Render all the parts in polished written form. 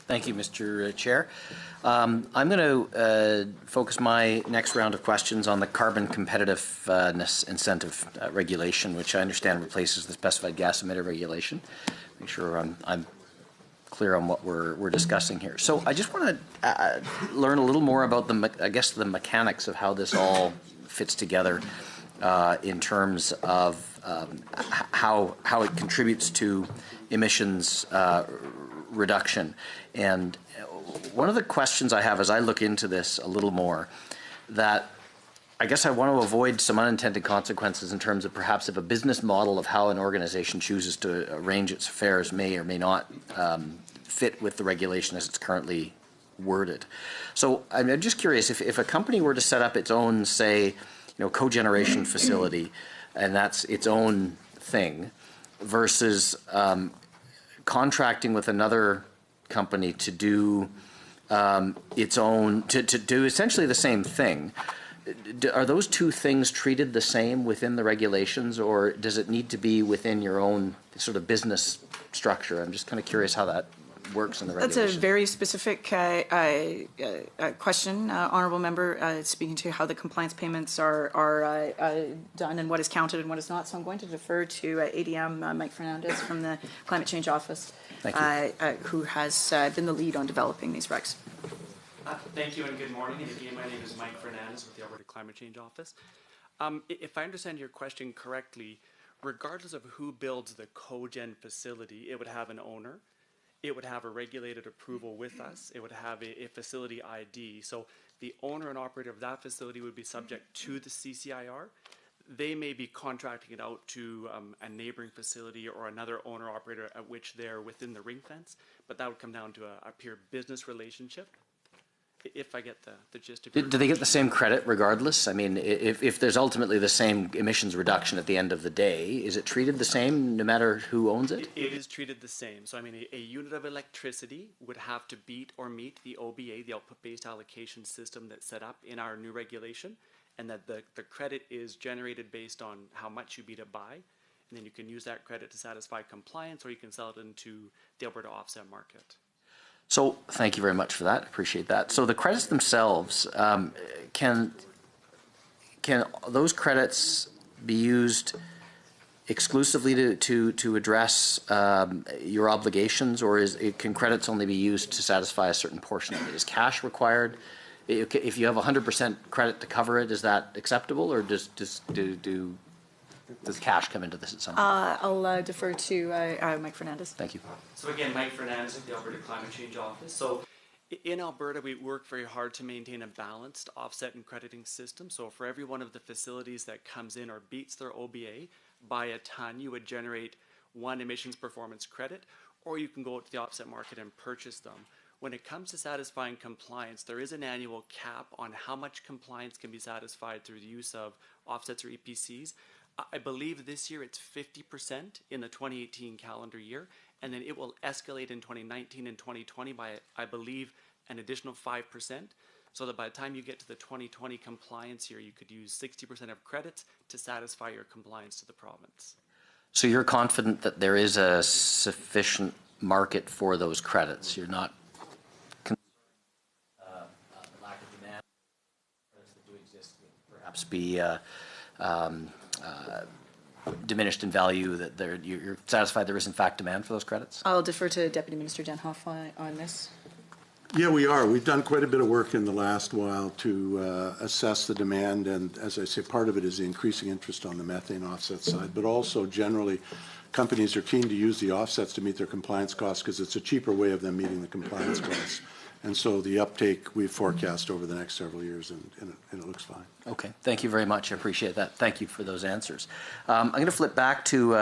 Thank you, Mr. Chair. I'm going to focus my next round of questions on the carbon competitiveness incentive regulation, which I understand replaces the specified gas emitter regulation. Make sure I'm clear on what we're discussing here. So I just want to learn a little more about the mechanics of how this all fits together in terms of how it contributes to emissions reduction. And one of the questions I have as I look into this a little more, that I guess I want to avoid some unintended consequences in terms of perhaps if a business model of how an organization chooses to arrange its affairs may or may not fit with the regulation as it's currently worded. So I'm just curious, if a company were to set up its own, say, cogeneration facility, and that's its own thing, versus contracting with another company to do its own, to do essentially the same thing, are those two things treated the same within the regulations, or does it need to be within your own sort of business structure? I'm just kind of curious how that works in the regulations. That's a very specific question, honourable member, speaking to how the compliance payments are done and what is counted and what is not. So I'm going to defer to ADM Mike Fernandez from the Climate Change Office, who has been the lead on developing these regs. Thank you and good morning. And again, my name is Mike Fernandez with the Alberta Climate Change Office. If I understand your question correctly, regardless of who builds the cogen facility, it would have an owner. It would have a regulated approval with us. It would have a facility ID. So the owner and operator of that facility would be subject to the CCIR. They may be contracting it out to a neighboring facility or another owner operator at which they're within the ring fence, but that would come down to a pure business relationship. If I get the gist of it. Do they get the same credit regardless? I mean, if there's ultimately the same emissions reduction at the end of the day, is it treated the same no matter who owns it? It is treated the same. So, I mean, a unit of electricity would have to beat or meet the OBA, the output-based allocation system that's set up in our new regulation, and that the credit is generated based on how much you beat it by, and then you can use that credit to satisfy compliance, or you can sell it into the Alberta offset market. So thank you very much for that. Appreciate that. So the credits themselves, can those credits be used exclusively to address your obligations, or can credits only be used to satisfy a certain portion of it? Is cash required? If you have 100% credit to cover it, is that acceptable, or does cash come into this at some point? I'll defer to Mike Fernandez. Thank you. So again, Mike Fernandez with the Alberta Climate Change Office. So in Alberta, we work very hard to maintain a balanced offset and crediting system. So for every one of the facilities that comes in or beats their OBA by a ton, you would generate one emissions performance credit, or you can go to the offset market and purchase them. When it comes to satisfying compliance, there is an annual cap on how much compliance can be satisfied through the use of offsets or EPCs. I believe this year it's 50% in the 2018 calendar year, and then it will escalate in 2019 and 2020 by, I believe, an additional 5%, so that by the time you get to the 2020 compliance year, you could use 60% of credits to satisfy your compliance to the province. So you're confident that there is a sufficient market for those credits? You're not concerned the lack of demand credits that do exist would perhaps be diminished in value, that you're satisfied there is in fact demand for those credits? I'll defer to Deputy Minister Denhoff on this. Yeah, we are. We've done quite a bit of work in the last while to assess the demand, and as I say, part of it is the increasing interest on the methane offset side, but also generally companies are keen to use the offsets to meet their compliance costs because it's a cheaper way of them meeting the compliance costs. And so the uptake we forecast over the next several years, and it looks fine. Okay, thank you very much. I appreciate that. Thank you for those answers. I'm going to flip back to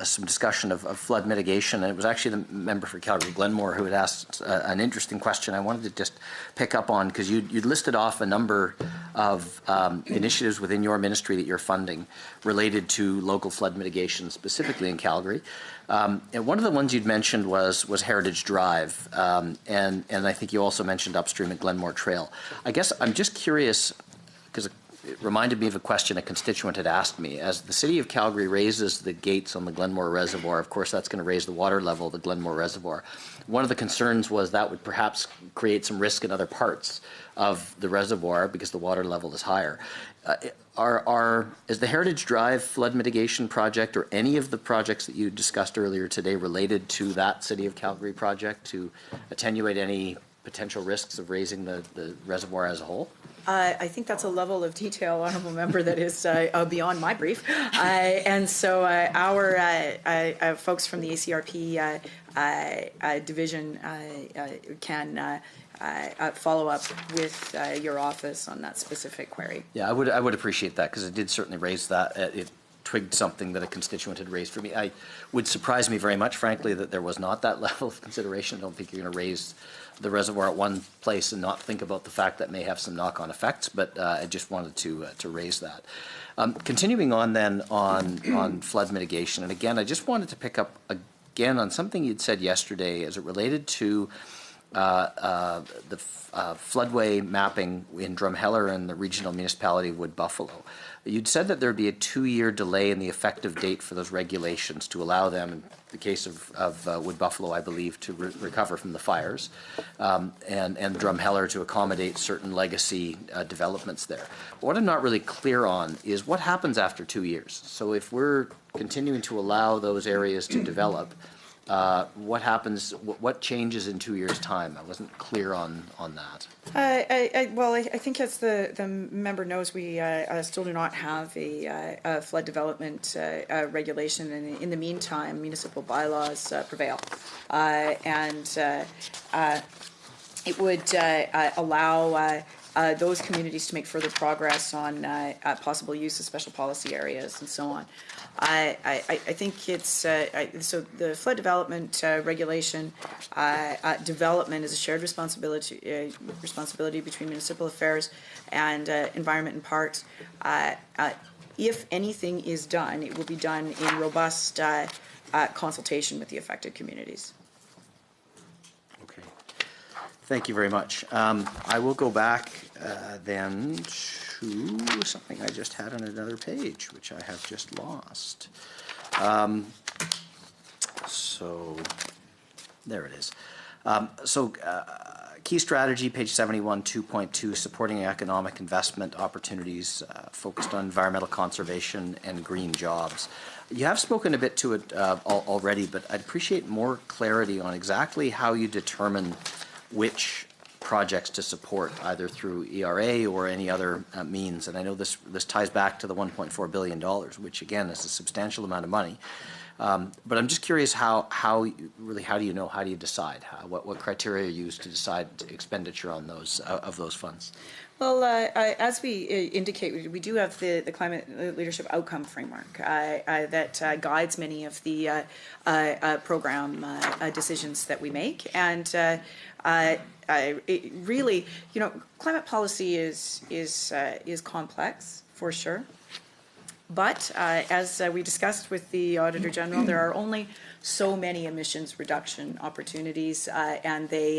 some discussion of flood mitigation. And it was actually the member for Calgary-Glenmore who had asked an interesting question I wanted to just pick up on, because you'd listed off a number of initiatives within your ministry that you're funding related to local flood mitigation, specifically in Calgary. And one of the ones you'd mentioned was Heritage Drive, and I think you also mentioned upstream at Glenmore Trail. I guess I'm just curious, because it reminded me of a question a constituent had asked me. As the City of Calgary raises the gates on the Glenmore Reservoir, of course that's going to raise the water level of the Glenmore Reservoir. One of the concerns was that would perhaps create some risk in other parts of the reservoir because the water level is higher. Is the Heritage Drive flood mitigation project or any of the projects that you discussed earlier today related to that City of Calgary project to attenuate any potential risks of raising the reservoir as a whole? I think that's a level of detail, honourable member, that is beyond my brief. And so our folks from the ACRP division can follow up with your office on that specific query. Yeah, I would appreciate that, because it did certainly raise that. It twigged something that a constituent had raised for me. I would surprise me very much, frankly, that there was not that level of consideration. I don't think you're going to raise the reservoir at one place and not think about the fact that may have some knock-on effects, but I just wanted to raise that. Continuing on then on flood mitigation, and again, I just wanted to pick up again on something you'd said yesterday as it related to the floodway mapping in Drumheller and the regional municipality of Wood Buffalo. You'd said that there'd be a 2-year delay in the effective date for those regulations to allow them, in the case of Wood Buffalo, I believe, to recover from the fires, and Drumheller to accommodate certain legacy developments there. But what I'm not really clear on is what happens after 2 years. So if we're continuing to allow those areas to develop, what happens? What changes in 2 years' time? I wasn't clear on that. Well, I think, as the member knows, we still do not have a flood development regulation, and in the meantime, municipal bylaws prevail, and it would allow those communities to make further progress on possible use of special policy areas and so on. I think it's so the flood development regulation development is a shared responsibility between municipal affairs and environment and parks. If anything is done, it will be done in robust consultation with the affected communities. Okay, thank you very much. I will go back then to something I just had on another page, which I have just lost. So there it is. Key strategy, page 71, 2.2, supporting economic investment opportunities focused on environmental conservation and green jobs. You have spoken a bit to it already, but I'd appreciate more clarity on exactly how you determine which projects to support, either through ERA or any other means. And I know this ties back to the $1.4 billion, which again is a substantial amount of money. But I'm just curious how do you know, how do you decide? What criteria are used to decide expenditure on those of those funds? Well, as we indicate, we do have the Climate Leadership Outcome Framework that guides many of the program decisions that we make, and it really, climate policy is complex, for sure. But as we discussed with the Auditor General, there are only so many emissions reduction opportunities, and they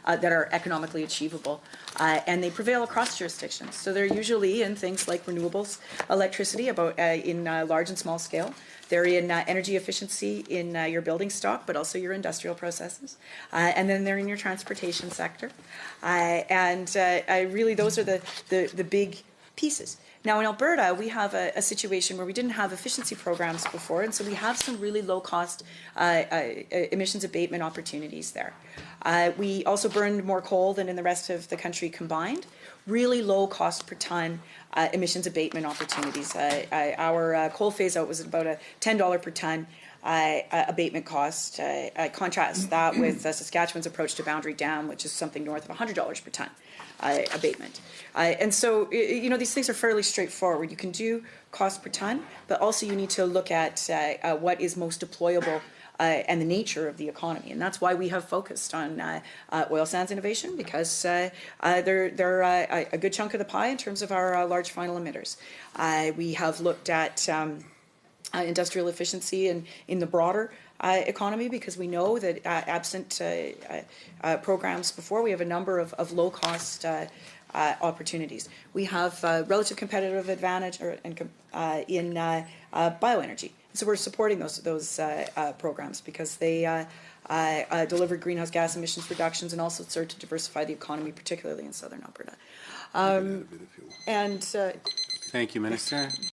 that are economically achievable, and they prevail across jurisdictions. So they're usually in things like renewables, electricity, in large and small scale. They're in energy efficiency in your building stock, but also your industrial processes. And then they're in your transportation sector. And really, those are the big pieces. Now, in Alberta, we have a situation where we didn't have efficiency programs before, and so we have some really low-cost emissions abatement opportunities there. We also burned more coal than in the rest of the country combined. Really low cost per ton emissions abatement opportunities. Our coal phase-out was about a $10 per ton abatement cost. Contrast that with Saskatchewan's approach to Boundary Dam, which is something north of $100 per ton abatement. And so, these things are fairly straightforward. You can do cost per ton, but also you need to look at what is most deployable and the nature of the economy. And that's why we have focused on oil sands innovation, because they're a good chunk of the pie in terms of our large final emitters. We have looked at industrial efficiency in the broader economy, because we know that absent programs before, we have a number of low-cost opportunities. We have relative competitive advantage in bioenergy. So we're supporting those programs because they deliver greenhouse gas emissions reductions and also serve to diversify the economy, particularly in southern Alberta. Thank you, Minister.